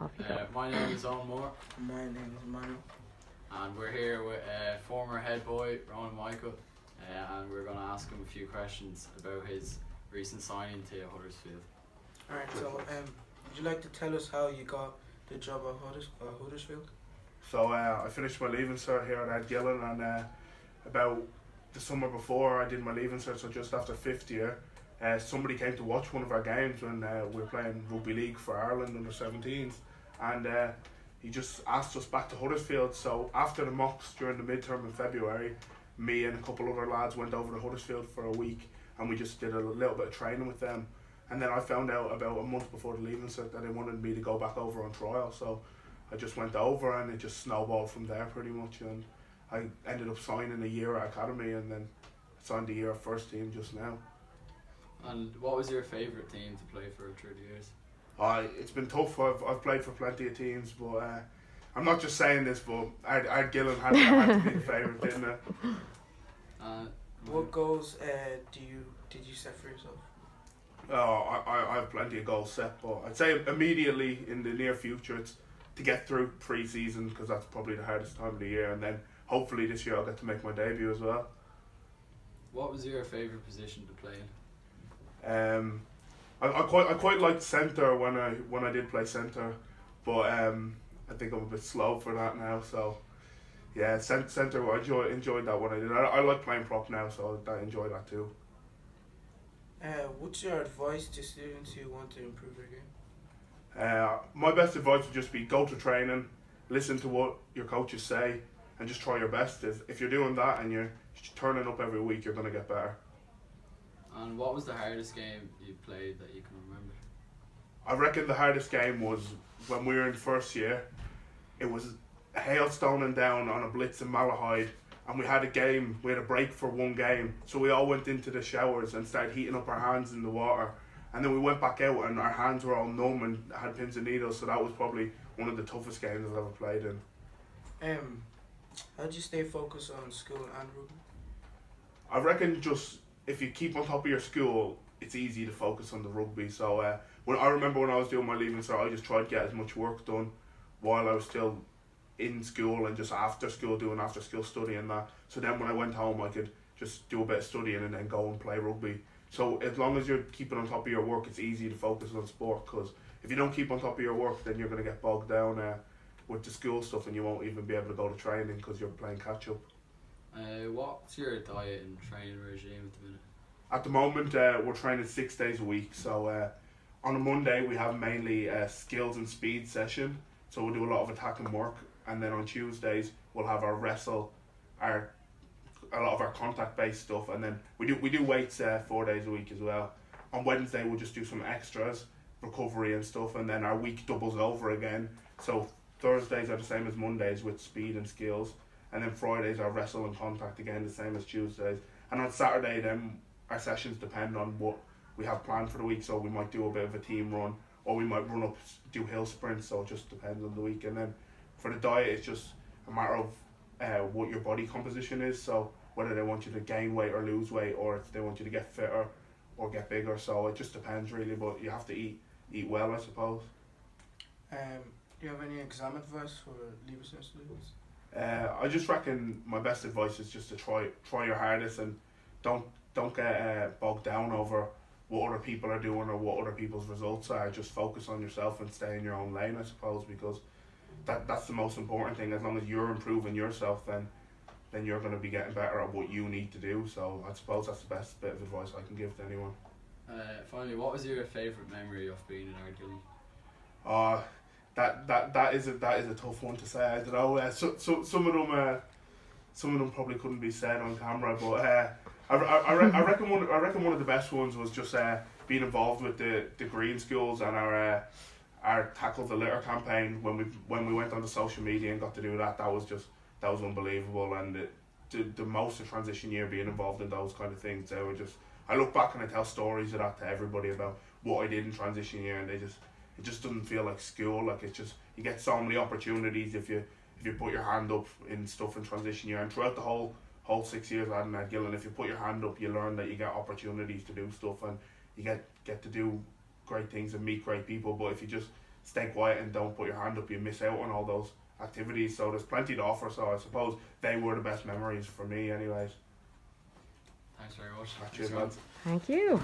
Off you go. My name is Owen. My name is Emmanuel. And we're here with former head boy Ronan and we're going to ask him a few questions about his recent signing to Huddersfield. Alright, so would you like to tell us how you got the job at Huddersfield? So I finished my leaving cert here at Gillen, and about the summer before I did my leaving cert, so just after fifth year, somebody came to watch one of our games when we were playing rugby league for Ireland under 17s, and he just asked us back to Huddersfield. So after the mocks during the midterm in February, me and a couple other lads went over to Huddersfield for a week, and we just did a little bit of training with them. And then I found out about a month before the leaving cert that they wanted me to go back over on trial, so I just went over, and it just snowballed from there pretty much, and I ended up signing a year at academy, and then signed a year at first team just now. And what was your favourite team to play for through the years? It's been tough. I've played for plenty of teams, but I'm not just saying this, but Ard Gillen had to be the favourite, didn't it? What goals did you set for yourself? I have plenty of goals set, but I'd say immediately in the near future it's to get through pre-season, because that's probably the hardest time of the year, and then hopefully this year I'll get to make my debut as well. What was your favourite position to play in? I quite liked centre when I did play centre, but I think I'm a bit slow for that now. So yeah, centre I enjoyed that when I did. I like playing prop now, so I enjoy that too. What's your advice to students who want to improve their game? My best advice would just be go to training, listen to what your coaches say, and just try your best. If you're doing that and you're turning up every week, you're going to get better. And what was the hardest game you played that you can remember? I reckon the hardest game was when we were in first year. It was hailstoning down on a blitz in Malahide, and we had a break for one game, so we all went into the showers and started heating up our hands in the water, and then we went back out and our hands were all numb and had pins and needles, so that was probably one of the toughest games I've ever played in. How did you stay focused on school and rugby? I reckon just if you keep on top of your school, it's easy to focus on the rugby. So I remember when I was doing my leaving cert, I just tried to get as much work done while I was still in school, and just after school doing after school study and that. So then when I went home, I could just do a bit of studying and then go and play rugby. So as long as you're keeping on top of your work, it's easy to focus on sport, because if you don't keep on top of your work, then you're going to get bogged down with the school stuff, and you won't even be able to go to training because you're playing catch up. What's your diet and training regime at the minute? At the moment, we're training 6 days a week. So on a Monday, we have mainly a skills and speed session. So we'll do a lot of attacking work. And then on Tuesdays, we'll have our wrestle, a lot of our contact-based stuff. And then we do weights 4 days a week as well. On Wednesday, we'll just do some extras, recovery and stuff. And then our week doubles over again. So Thursdays are the same as Mondays with speed and skills. And then Fridays are wrestle and contact again, the same as Tuesdays. And on Saturday, then our sessions depend on what we have planned for the week. So we might do a bit of a team run, or we might do hill sprints. So it just depends on the week. And then for the diet, it's just a matter of what your body composition is. So whether they want you to gain weight or lose weight, or if they want you to get fitter or get bigger. So it just depends really. But you have to eat well, I suppose. Do you have any exam advice for leaving cert students? I just reckon my best advice is just to try your hardest, and don't get bogged down over what other people are doing or what other people's results are. Just focus on yourself and stay in your own lane, I suppose, because that's the most important thing. As long as you're improving yourself, then you're going to be getting better at what you need to do. So I suppose that's the best bit of advice I can give to anyone. Finally, what was your favourite memory of being in Ard Gillen? That is a tough one to say. I don't know. Some of them probably couldn't be said on camera, but I reckon one of the best ones was just being involved with the green schools and our tackle the litter campaign when we went on the social media and got to do that. That was unbelievable, and the most of transition year being involved in those kind of things. I look back and I tell stories of that to everybody about what I did in transition year, and it just doesn't feel like school. Like it's just, you get so many opportunities if you put your hand up in stuff in transition year, and throughout the whole 6 years I had in Ard Gillen, if you put your hand up, you learn that you get opportunities to do stuff, and you get to do great things and meet great people. But if you just stay quiet and don't put your hand up, you miss out on all those activities. So there's plenty to offer. So I suppose they were the best memories for me anyways. Thanks very much. Cheers, lads. Thank you.